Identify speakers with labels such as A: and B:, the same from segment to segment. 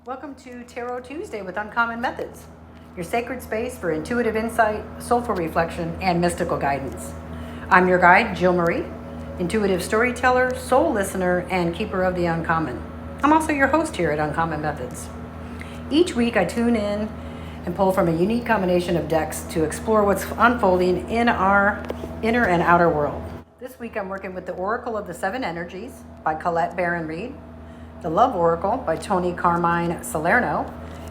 A: Welcome to Tarot Tuesday with Uncommon Methods, your sacred space for intuitive insight, soulful reflection, and mystical guidance. I'm your guide, Jill Marie, intuitive storyteller, soul listener, and keeper of the uncommon. I'm also your host here at Uncommon Methods. Each week I tune in and pull from a unique combination of decks to explore what's unfolding in our inner and outer world. This week I'm working with the Oracle of the Seven Energies by Colette Baron-Reid, the Love Oracle by Toni Carmine Salerno,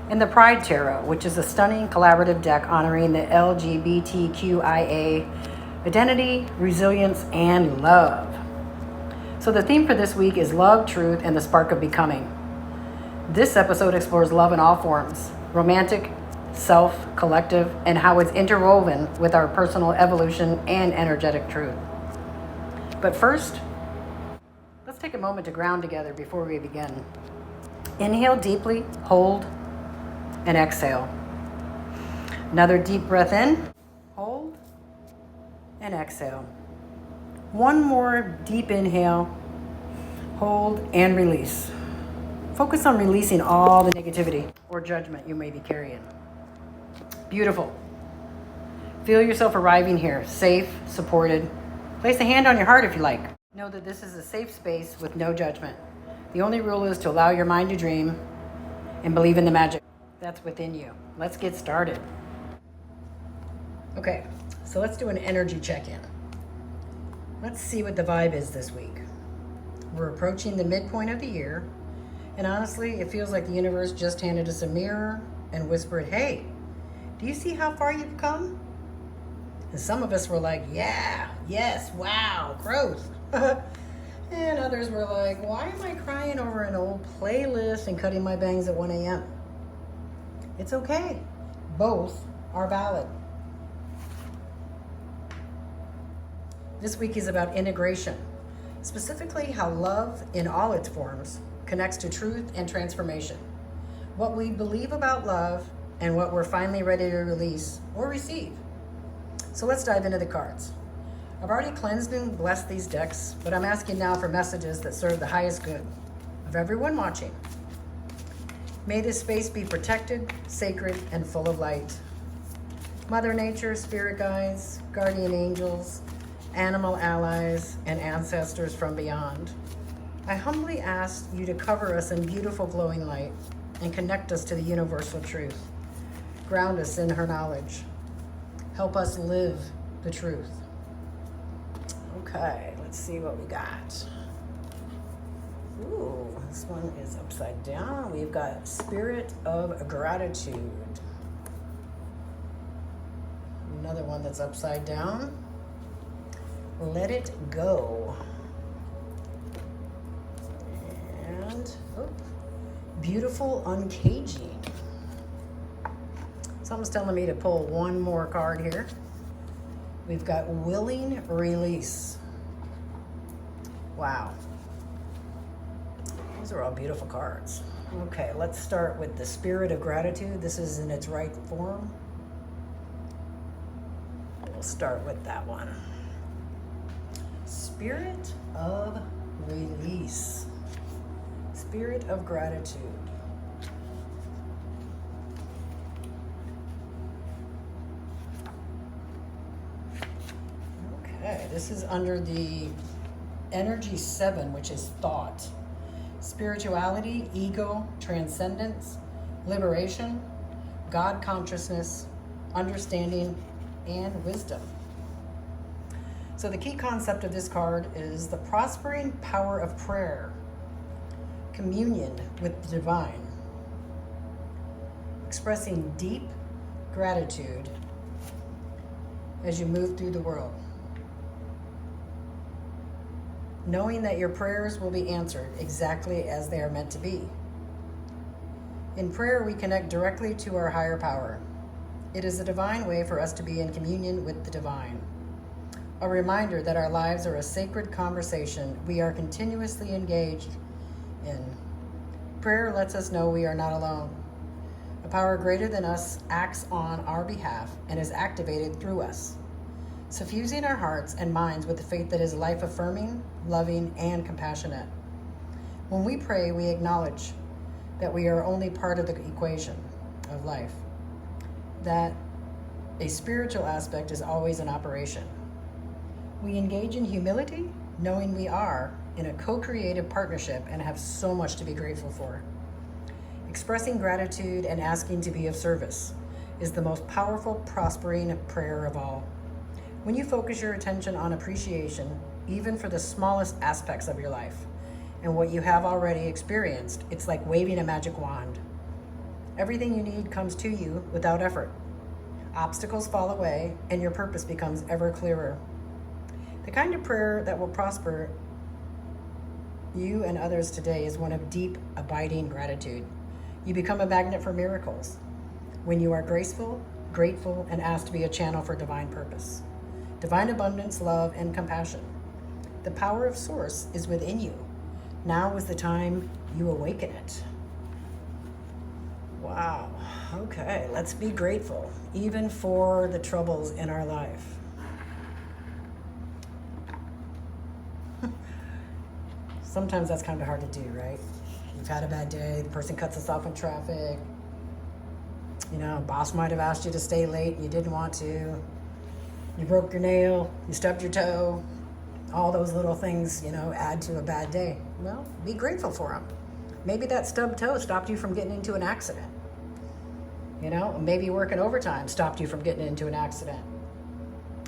A: and the Pride Tarot, which is a stunning collaborative deck honoring the LGBTQIA identity, resilience, and love. So the theme for this week is love, truth, and the spark of becoming. This episode explores love in all forms, romantic, self, collective, and how it's interwoven with our personal evolution and energetic truth. But first, let's take a moment to ground together before we begin. Inhale deeply, hold, and exhale. Another deep breath in, hold, and exhale. One more deep inhale, hold, and release. Focus on releasing all the negativity or judgment you may be carrying. Beautiful. Feel yourself arriving here, safe, supported. Place a hand on your heart if you like. Know that this is a safe space with no judgment. The only rule is to allow your mind to dream and believe in the magic that's within you. Let's get started. Okay, so let's do an energy check-in. Let's see what the vibe is this week. We're approaching the midpoint of the year, and honestly, it feels like the universe just handed us a mirror and whispered, hey, do you see how far you've come? And some of us were like, yeah, yes, wow, growth. And others were like, why am I crying over an old playlist and cutting my bangs at 1 a.m.? It's okay. Both are valid. This week is about integration, specifically how love in all its forms connects to truth and transformation. What we believe about love and what we're finally ready to release or receive. So let's dive into the cards. I've already cleansed and blessed these decks, but I'm asking now for messages that serve the highest good of everyone watching. May this space be protected, sacred, and full of light. Mother Nature, spirit guides, guardian angels, animal allies, and ancestors from beyond, I humbly ask you to cover us in beautiful glowing light and connect us to the universal truth. Ground us in her knowledge. Help us live the truth. Okay, let's see what we got. Ooh, this one is upside down. We've got Spirit of Gratitude. Another one that's upside down. Let it go. And beautiful uncaging. Something's telling me to pull one more card here. We've got Willing Release. Wow. These are all beautiful cards. Okay, let's start with the Spirit of Gratitude. This is in its right form. We'll start with that one. Spirit of Release. Spirit of Gratitude. Okay, this is under the Energy 7, which is thought, spirituality, ego, transcendence, liberation, God consciousness, understanding, and wisdom. So the key concept of this card is the prospering power of prayer, communion with the divine, expressing deep gratitude as you move through the world. Knowing that your prayers will be answered exactly as they are meant to be. In prayer, we connect directly to our higher power. It is a divine way for us to be in communion with the divine. A reminder that our lives are a sacred conversation we are continuously engaged in. Prayer lets us know we are not alone. A power greater than us acts on our behalf and is activated through us, suffusing our hearts and minds with the faith that is life-affirming, loving, and compassionate. When we pray, we acknowledge that we are only part of the equation of life, that a spiritual aspect is always in operation. We engage in humility, knowing we are in a co-creative partnership and have so much to be grateful for. Expressing gratitude and asking to be of service is the most powerful, prospering prayer of all. When you focus your attention on appreciation, even for the smallest aspects of your life, and what you have already experienced, it's like waving a magic wand. Everything you need comes to you without effort. Obstacles fall away, and your purpose becomes ever clearer. The kind of prayer that will prosper you and others today is one of deep, abiding gratitude. You become a magnet for miracles when you are graceful, grateful, and asked to be a channel for divine purpose, divine abundance, love, and compassion. The power of Source is within you. Now is the time you awaken it. Wow. Okay, let's be grateful, even for the troubles in our life. Sometimes that's kind of hard to do, right? You've had a bad day, the person cuts us off in traffic. You know, boss might have asked you to stay late and you didn't want to. You broke your nail, you stubbed your toe. All those little things, add to a bad day. Well, be grateful for them. Maybe that stubbed toe stopped you from getting into an accident. Maybe working overtime stopped you from getting into an accident.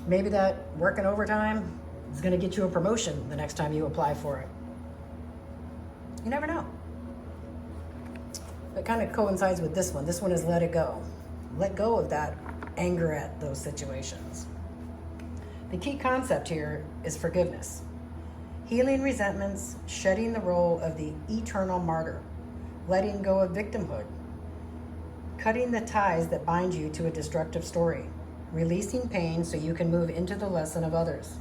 A: Maybe that working overtime is going to get you a promotion the next time you apply for it. You never know. It kind of coincides with this one. This one is let it go. Let go of that anger at those situations. The key concept here is forgiveness. Healing resentments, shedding the role of the eternal martyr, letting go of victimhood, cutting the ties that bind you to a destructive story, releasing pain so you can move into the lesson of others,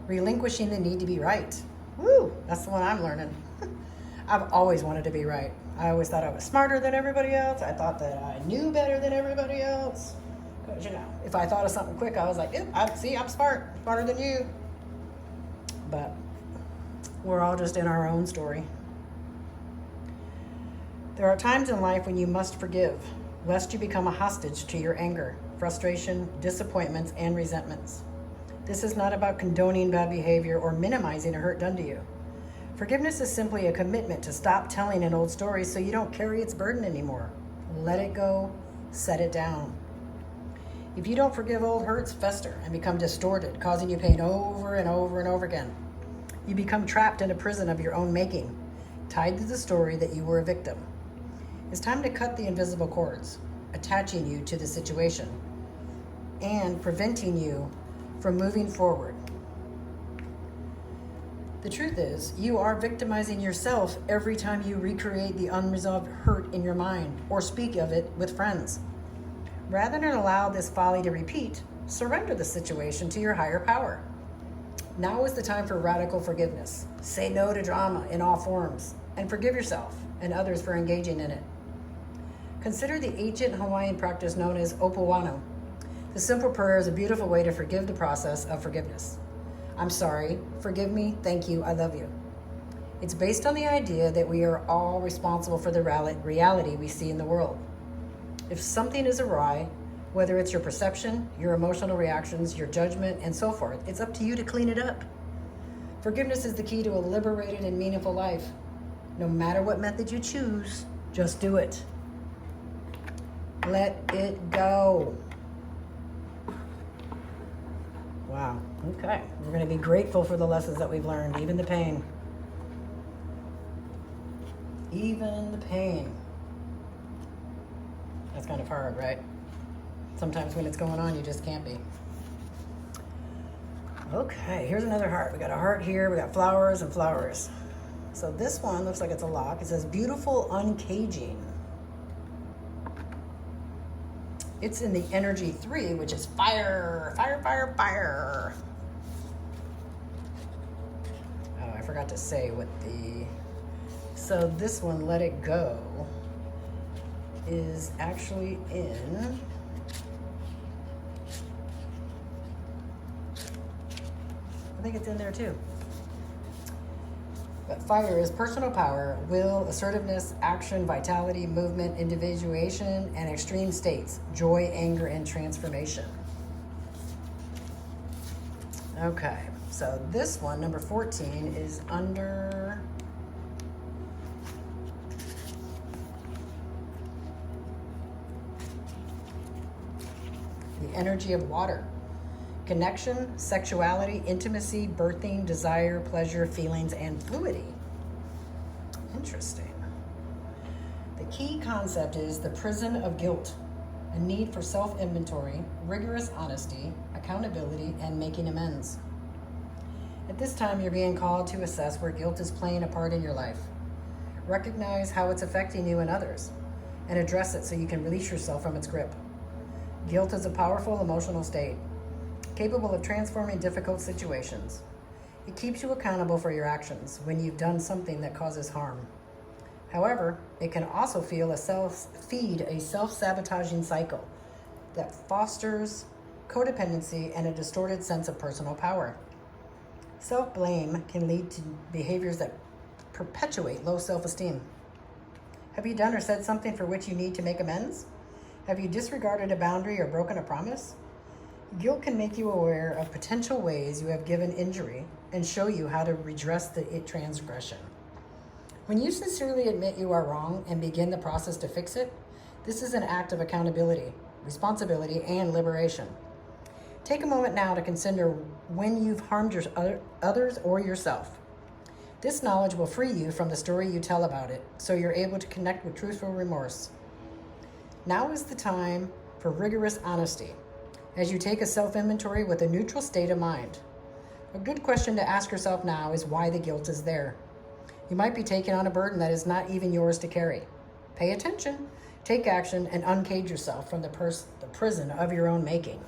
A: relinquishing the need to be right. Woo, that's the one I'm learning. I've always wanted to be right. I always thought I was smarter than everybody else. I thought that I knew better than everybody else. Because, if I thought of something quick, I was like, I'm smarter than you. But we're all just in our own story. There are times in life when you must forgive, lest you become a hostage to your anger, frustration, disappointments, and resentments. This is not about condoning bad behavior or minimizing a hurt done to you. Forgiveness is simply a commitment to stop telling an old story so you don't carry its burden anymore. Let it go, set it down. If you don't forgive, old hurts fester and become distorted, causing you pain over and over and over again. You become trapped in a prison of your own making, tied to the story that you were a victim. It's time to cut the invisible cords, attaching you to the situation and preventing you from moving forward. The truth is, you are victimizing yourself every time you recreate the unresolved hurt in your mind or speak of it with friends. Rather than allow this folly to repeat, surrender the situation to your higher power. Now is the time for radical forgiveness. Say no to drama in all forms and forgive yourself and others for engaging in it. Consider the ancient Hawaiian practice known as opoano. The simple prayer is a beautiful way to forgive the process of forgiveness. I'm sorry, forgive me, thank you, I love you. It's based on the idea that we are all responsible for the reality we see in the world. If something is awry, whether it's your perception, your emotional reactions, your judgment, and so forth, it's up to you to clean it up. Forgiveness is the key to a liberated and meaningful life. No matter what method you choose, just do it. Let it go. Wow, okay. We're going to be grateful for the lessons that we've learned, even the pain. Even the pain. That's kind of hard, right? Sometimes when it's going on, you just can't be. Okay, here's another heart. We got a heart here, we got flowers and flowers. So this one looks like it's a lock. It says, beautiful uncaging. It's in the energy 3, which is fire, fire, fire, fire. Oh, I forgot to say what the... So this one, let it go, is actually in... I think it's in there too. But fire is personal power, will, assertiveness, action, vitality, movement, individuation, and extreme states, joy, anger, and transformation. Okay, so this one, number 14, is under the energy of water. Connection, sexuality, intimacy, birthing, desire, pleasure, feelings, and fluidity. Interesting. The key concept is the prison of guilt, a need for self-inventory, rigorous honesty, accountability, and making amends. At this time, you're being called to assess where guilt is playing a part in your life. Recognize how it's affecting you and others, and address it so you can release yourself from its grip. Guilt is a powerful emotional state, capable of transforming difficult situations. It keeps you accountable for your actions when you've done something that causes harm. However, it can also feed a self-sabotaging cycle that fosters codependency and a distorted sense of personal power. Self-blame can lead to behaviors that perpetuate low self-esteem. Have you done or said something for which you need to make amends? Have you disregarded a boundary or broken a promise? Guilt can make you aware of potential ways you have given injury and show you how to redress the transgression. When you sincerely admit you are wrong and begin the process to fix it, this is an act of accountability, responsibility, and liberation. Take a moment now to consider when you've harmed others or yourself. This knowledge will free you from the story you tell about it, so you're able to connect with truthful remorse. Now is the time for rigorous honesty, as you take a self-inventory with a neutral state of mind. A good question to ask yourself now is why the guilt is there. You might be taking on a burden that is not even yours to carry. Pay attention, take action, and uncage yourself from the prison of your own making.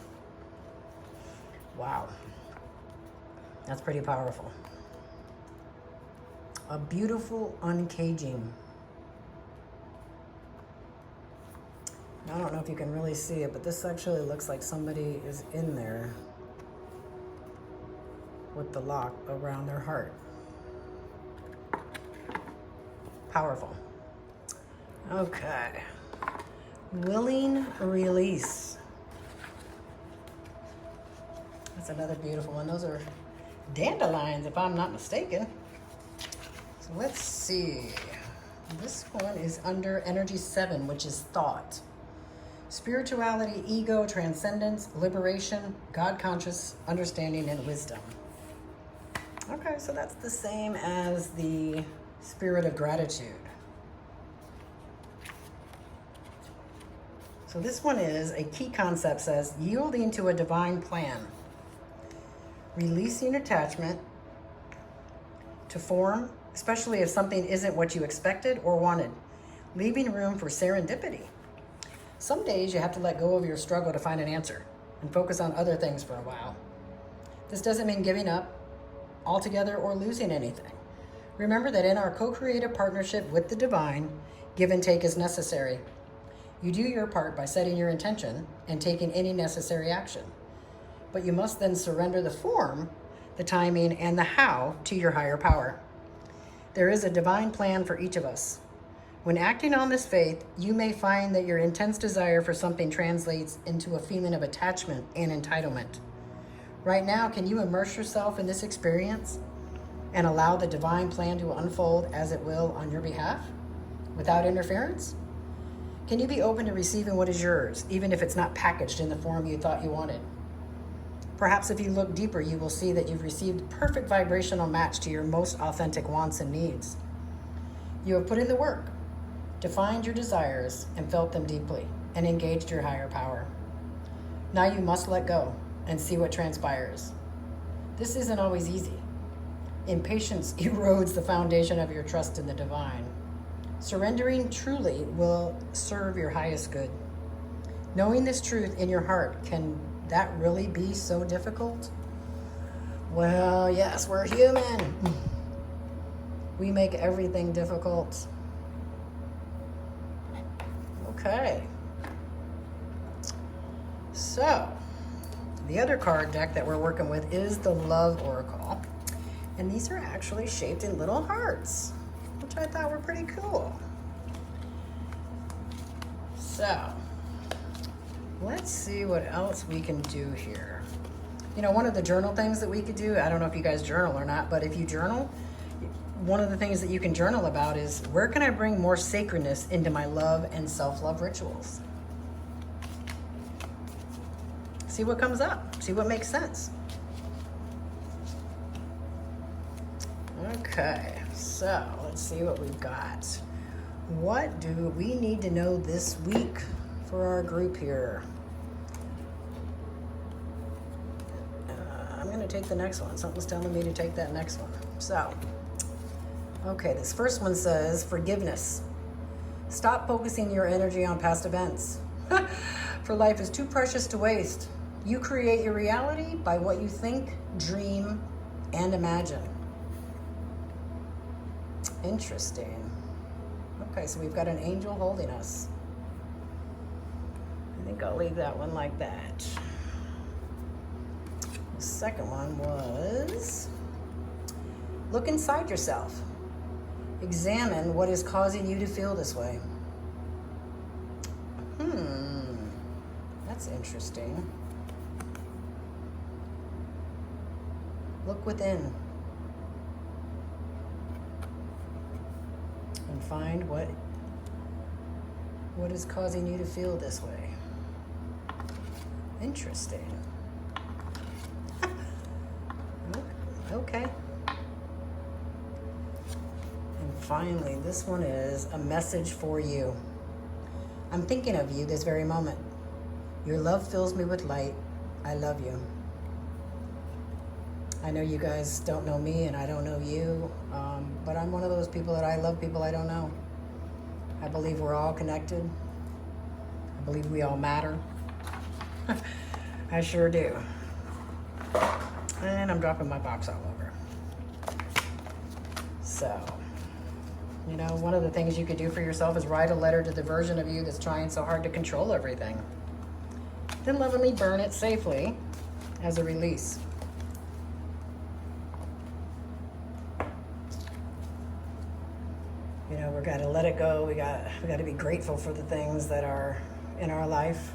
A: Wow. That's pretty powerful. A beautiful uncaging. I don't know if you can really see it, but this actually looks like somebody is in there with the lock around their heart. Powerful. Okay. Willing release. That's another beautiful one. Those are dandelions, if I'm not mistaken. So let's see. This one is under energy 7, which is thought. Spirituality, ego, transcendence, liberation, God-conscious, understanding, and wisdom. Okay, so that's the same as the spirit of gratitude. So this one is, a key concept says, yielding to a divine plan. Releasing attachment to form, especially if something isn't what you expected or wanted. Leaving room for serendipity. Some days you have to let go of your struggle to find an answer and focus on other things for a while. This doesn't mean giving up altogether or losing anything. Remember that in our co-creative partnership with the divine, give and take is necessary. You do your part by setting your intention and taking any necessary action. But you must then surrender the form, the timing, and the how to your higher power. There is a divine plan for each of us. When acting on this faith, you may find that your intense desire for something translates into a feeling of attachment and entitlement. Right now, can you immerse yourself in this experience and allow the divine plan to unfold as it will on your behalf without interference? Can you be open to receiving what is yours, even if it's not packaged in the form you thought you wanted? Perhaps if you look deeper, you will see that you've received a perfect vibrational match to your most authentic wants and needs. You have put in the work, defined your desires, and felt them deeply, and engaged your higher power. Now you must let go and see what transpires. This isn't always easy. Impatience erodes the foundation of your trust in the divine. Surrendering truly will serve your highest good. Knowing this truth in your heart, can that really be so difficult? Well, yes, we're human. We make everything difficult. Okay. So, the other card deck that we're working with is the Love Oracle. And these are actually shaped in little hearts, which I thought were pretty cool. So, let's see what else we can do here. You know, one of the journal things that we could do, I don't know if you guys journal or not, but if you journal, one of the things that you can journal about is, where can I bring more sacredness into my love and self-love rituals? See what comes up. See what makes sense. Okay, so let's see what we've got. What do we need to know this week for our group here? I'm going to take the next one. Something's telling me to take that next one. So, okay, this first one says forgiveness. Stop focusing your energy on past events. For life is too precious to waste. You create your reality by what you think, dream, and imagine. Interesting. Okay, so we've got an angel holding us. I think I'll leave that one like that. The second one was, look inside yourself. Examine what is causing you to feel this way. That's interesting. Look within and find what is causing you to feel this way. Interesting. Okay. And finally, this one is a message for you. I'm thinking of you this very moment. Your love fills me with light. I love you. I know you guys don't know me and I don't know you, but I'm one of those people that I love people I don't know. I believe we're all connected. I believe we all matter. I sure do. And I'm dropping my box all over. So, you know, one of the things you could do for yourself is write a letter to the version of you that's trying so hard to control everything. Then lovingly burn it safely as a release. You know, we got to let it go. We got to be grateful for the things that are in our life,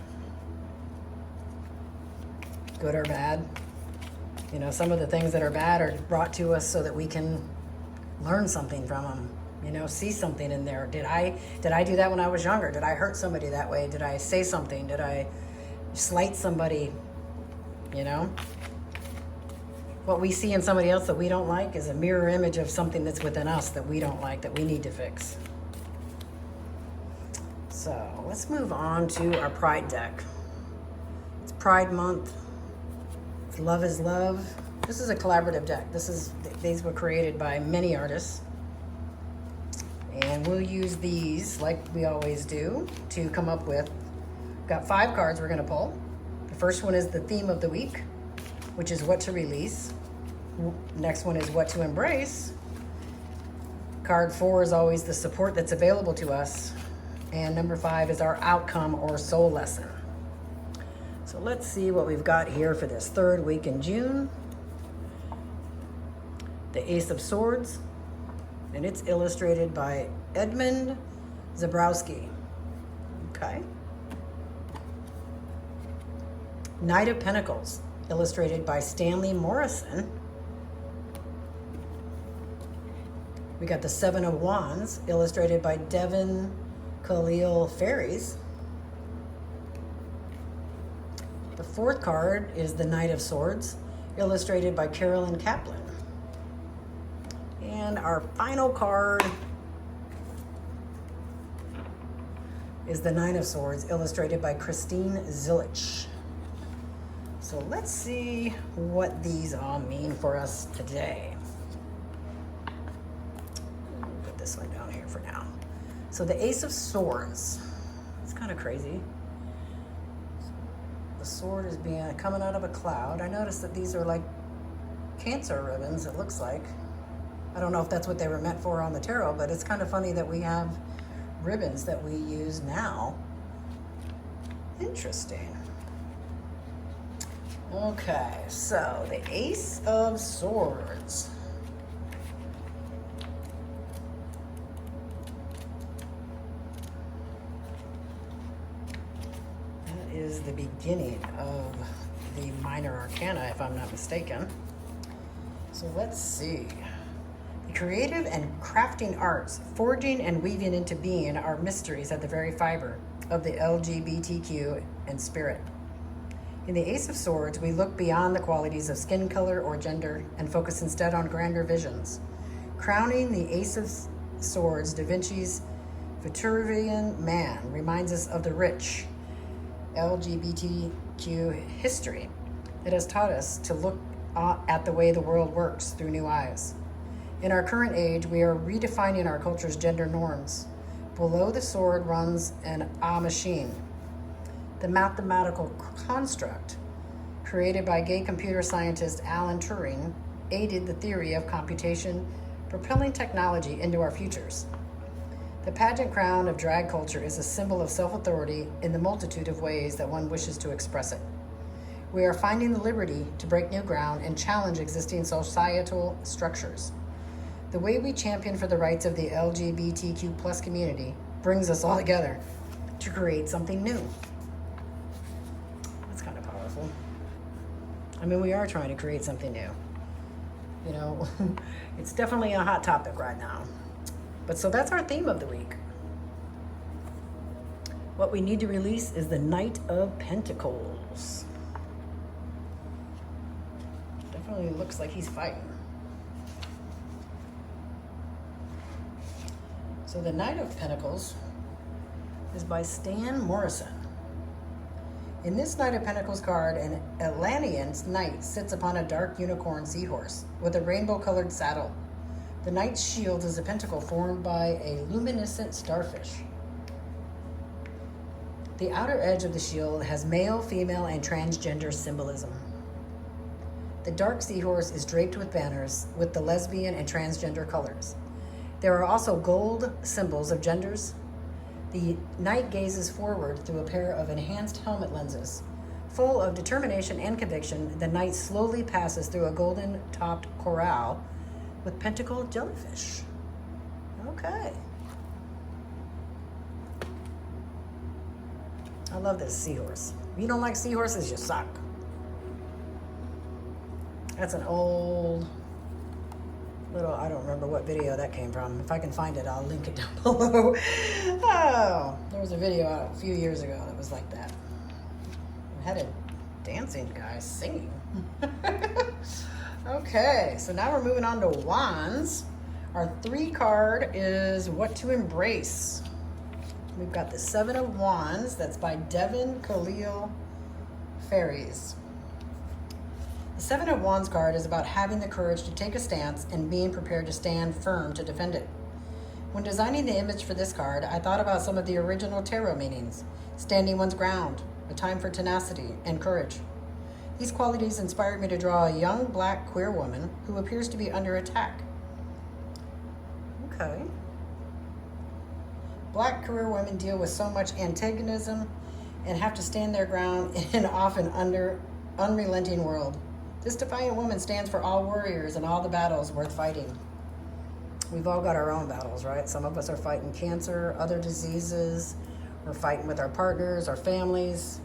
A: good or bad. You know, some of the things that are bad are brought to us so that we can learn something from them. You know, see something in there. Did I do that when I was younger? Did I hurt somebody that way? Did I say something? Did I slight somebody? You know, what we see in somebody else that we don't like is a mirror image of something that's within us that we don't like, that we need to fix. So let's move on to our Pride deck. It's Pride Month. Love is Love. This is a collaborative deck. These were created by many artists. And we'll use these, like we always do, to come up with, got 5 cards we're gonna pull. The first one is the theme of the week, which is what to release. Next one is what to embrace. Card 4 is always the support that's available to us. And number 5 is our outcome or soul lesson. So let's see what we've got here for this 3rd week in June. The Ace of Swords, and it's illustrated by Edmund Zabrowski. Okay. Knight of Pentacles, illustrated by Stanley Morrison. We got the 7 of Wands, illustrated by Devin Khalil Ferries. The 4th card is the Knight of Swords, illustrated by Carolyn Kaplan. And our final card is the 9 of Swords, illustrated by Christine Zilich. So let's see what these all mean for us today. Put this one down here for now. So the Ace of Swords, it's kind of crazy. The sword is coming out of a cloud. I noticed that these are like Cancer ribbons, it looks like. I don't know if that's what they were meant for on the tarot, but it's kind of funny that we have ribbons that we use now. Interesting. Okay, so the Ace of Swords. is the beginning of the minor arcana, if I'm not mistaken. So let's see. The creative and crafting arts, forging and weaving into being, are mysteries at the very fiber of the LGBTQ and spirit. In the Ace of Swords, we look beyond the qualities of skin color or gender and focus instead on grander visions. Crowning the Ace of Swords, Da Vinci's Vitruvian Man reminds us of the rich LGBTQ history that has taught us to look at the way the world works through new eyes. In our current age, we are redefining our culture's gender norms. Below the sword runs an machine, the mathematical construct created by gay computer scientist Alan Turing aided the theory of computation, propelling technology into our futures. The pageant crown of drag culture is a symbol of self-authority in the multitude of ways that one wishes to express it. We are finding the liberty to break new ground and challenge existing societal structures. The way we champion for the rights of the LGBTQ plus community brings us all together to create something new. That's kind of powerful. I mean, we are trying to create something new. You know, it's definitely a hot topic right now. But so that's our theme of the week. What we need to release is the Knight of Pentacles. Definitely looks like he's fighting. So the Knight of Pentacles is by Stan Morrison. In this Knight of Pentacles card, an Atlantean knight sits upon a dark unicorn seahorse with a rainbow-colored saddle. The knight's shield is a pentacle formed by a luminescent starfish. The outer edge of the shield has male, female, and transgender symbolism. The dark seahorse is draped with banners with the lesbian and transgender colors. There are also gold symbols of genders. The knight gazes forward through a pair of enhanced helmet lenses. Full of determination and conviction, the knight slowly passes through a golden-topped corral with pentacled jellyfish. Okay. I love this seahorse. If you don't like seahorses, you suck. That's an old little, I don't remember what video that came from. If I can find it, I'll link it down below. Oh, there was a video out a few years ago that was like that. I had a dancing guy singing. Okay, so now we're moving on to Wands. Our 3 card is What to Embrace. We've got the 7 of Wands. That's by Devin Khalil Ferries. The 7 of Wands card is about having the courage to take a stance and being prepared to stand firm to defend it. When designing the image for this card, I thought about some of the original tarot meanings: standing one's ground, a time for tenacity and courage. These qualities inspired me to draw a young black queer woman who appears to be under attack. Okay. Black queer women deal with so much antagonism and have to stand their ground in an often unrelenting world. This defiant woman stands for all warriors and all the battles worth fighting. We've all got our own battles, right? Some of us are fighting cancer, other diseases. We're fighting with our partners, our families.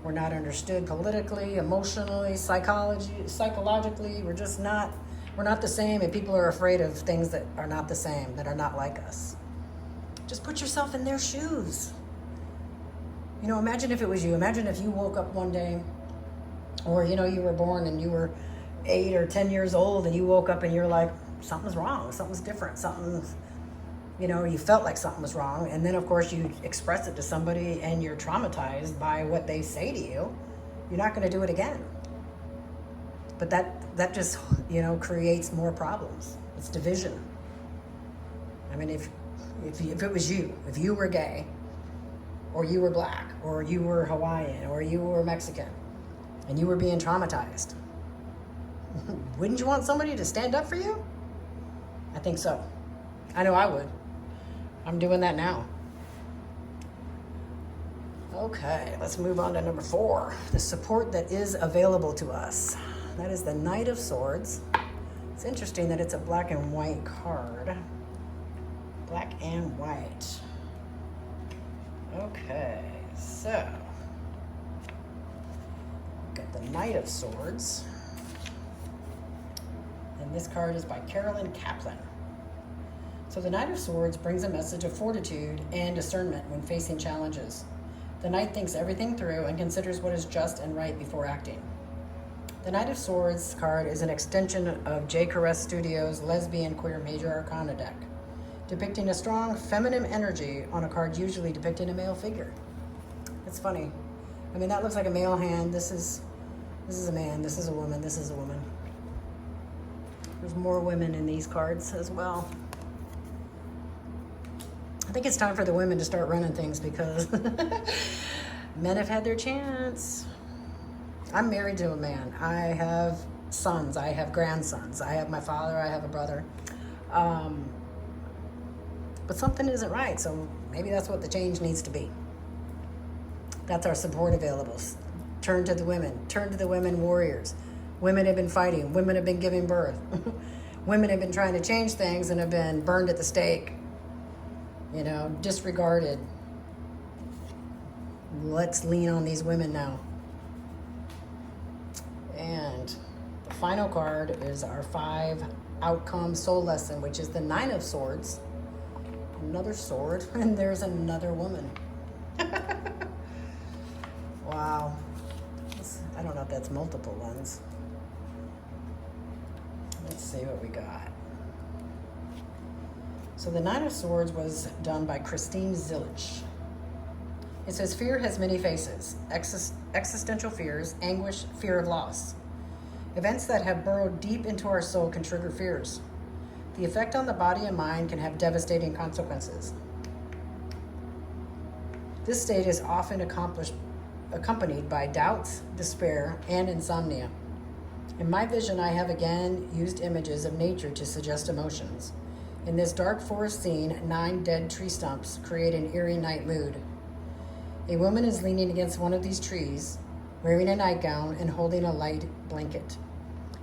A: We're not understood politically, emotionally, psychologically. We're not the same, and people are afraid of things that are not the same, that are not like us. Just put yourself in their shoes. You know, imagine if it was you. Imagine if you woke up one day, or, you know, you were born and you were 8 or 10 years old and you woke up and you're like, something's wrong, something's different, something's, you know, you felt like something was wrong. And then, of course, you express it to somebody and you're traumatized by what they say to you. You're not going to do it again. But that just, you know, creates more problems. It's division. I mean, if it was you, if you were gay, or you were black, or you were Hawaiian, or you were Mexican, and you were being traumatized, wouldn't you want somebody to stand up for you? I think so. I know I would. I'm doing that now. Okay, let's move on to number 4. The support that is available to us. That is the Knight of Swords. It's interesting that it's a black and white card. Black and white. Okay, so get the Knight of Swords. And this card is by Carolyn Kaplan. So the Knight of Swords brings a message of fortitude and discernment when facing challenges. The Knight thinks everything through and considers what is just and right before acting. The Knight of Swords card is an extension of J. Caress Studios' Lesbian Queer Major Arcana deck, depicting a strong feminine energy on a card usually depicting a male figure. It's funny. I mean, that looks like a male hand. This is a man. This is a woman. This is a woman. There's more women in these cards as well. I think it's time for the women to start running things because men have had their chance. I'm married to a man. I have sons. I have grandsons. I have my father. I have a brother. But something isn't right, so maybe that's what the change needs to be. That's our support available. Turn to the women. Turn to the women warriors. Women have been fighting. Women have been giving birth. Women have been trying to change things and have been burned at the stake. You know, disregarded. Let's lean on these women now. And the final card is our 5 outcome soul lesson, which is the 9 of Swords. Another sword, and there's another woman. Wow. I don't know if that's multiple ones. Let's see what we got. So the 9 of Swords was done by Christine Zillich. It says, fear has many faces. Existential fears, anguish, fear of loss. Events that have burrowed deep into our soul can trigger fears. The effect on the body and mind can have devastating consequences. This state is often accompanied by doubts, despair, and insomnia. In my vision, I have again used images of nature to suggest emotions. In this dark forest scene, 9 dead tree stumps create an eerie night mood. A woman is leaning against one of these trees, wearing a nightgown and holding a light blanket.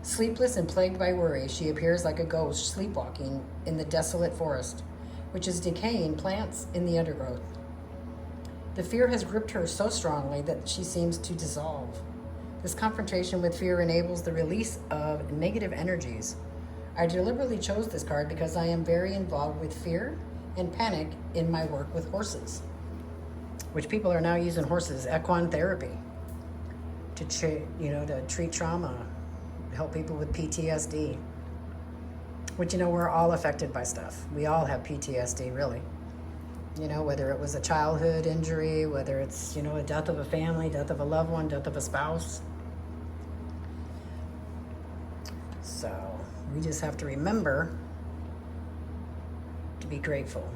A: Sleepless and plagued by worry, she appears like a ghost sleepwalking in the desolate forest, which is decaying plants in the undergrowth. The fear has gripped her so strongly that she seems to dissolve. This confrontation with fear enables the release of negative energies. I deliberately chose this card because I am very involved with fear and panic in my work with horses, which people are now using horses, equine therapy, to treat trauma, help people with PTSD, which, we're all affected by stuff. We all have PTSD, really. Whether it was a childhood injury, whether it's, a death of a family, death of a loved one, death of a spouse. So we just have to remember to be grateful.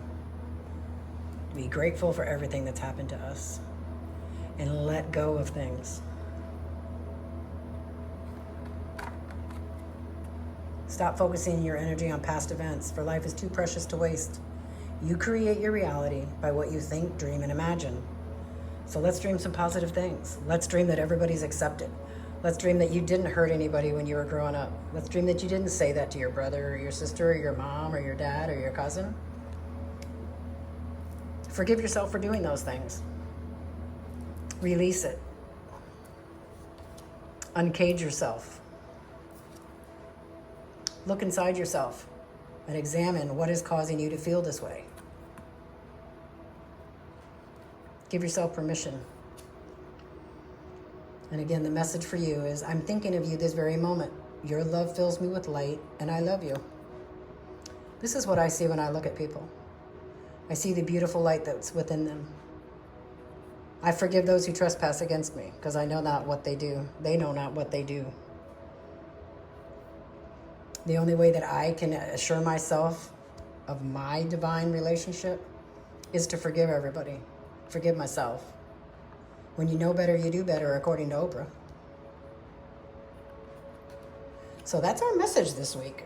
A: To be grateful for everything that's happened to us and let go of things. Stop focusing your energy on past events, for life is too precious to waste. You create your reality by what you think, dream, and imagine. So let's dream some positive things. Let's dream that everybody's accepted. Let's dream that you didn't hurt anybody when you were growing up. Let's dream that you didn't say that to your brother or your sister or your mom or your dad or your cousin. Forgive yourself for doing those things. Release it. Uncage yourself. Look inside yourself and examine what is causing you to feel this way. Give yourself permission. And again, the message for you is, I'm thinking of you this very moment. Your love fills me with light, and I love you. This is what I see when I look at people. I see the beautiful light that's within them. I forgive those who trespass against me, because I know not what they do. They know not what they do. The only way that I can assure myself of my divine relationship is to forgive everybody. Forgive myself. When you know better, you do better, according to Oprah. So that's our message this week.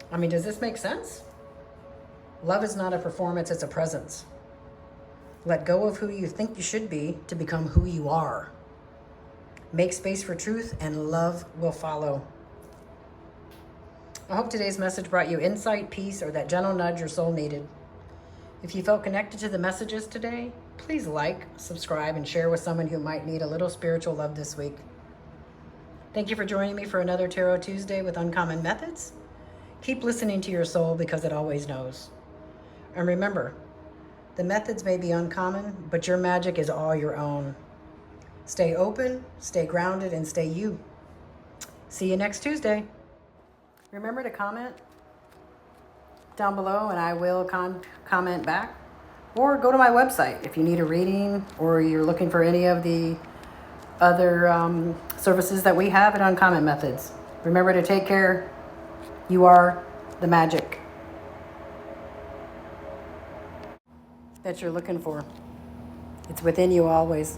A: I mean, does this make sense? Love is not a performance, it's a presence. Let go of who you think you should be to become who you are. Make space for truth and love will follow. I hope today's message brought you insight, peace, or that gentle nudge your soul needed. If you felt connected to the messages today, please like, subscribe, and share with someone who might need a little spiritual love this week. Thank you for joining me for another Tarot Tuesday with Uncommon Methods. Keep listening to your soul because it always knows. And remember, the methods may be uncommon, but your magic is all your own. Stay open, stay grounded, and stay you. See you next Tuesday. Remember to comment down below and I will comment back. Or go to my website if you need a reading or you're looking for any of the other services that we have at Uncommon Methods. Remember to take care. You are the magic that you're looking for. It's within you always.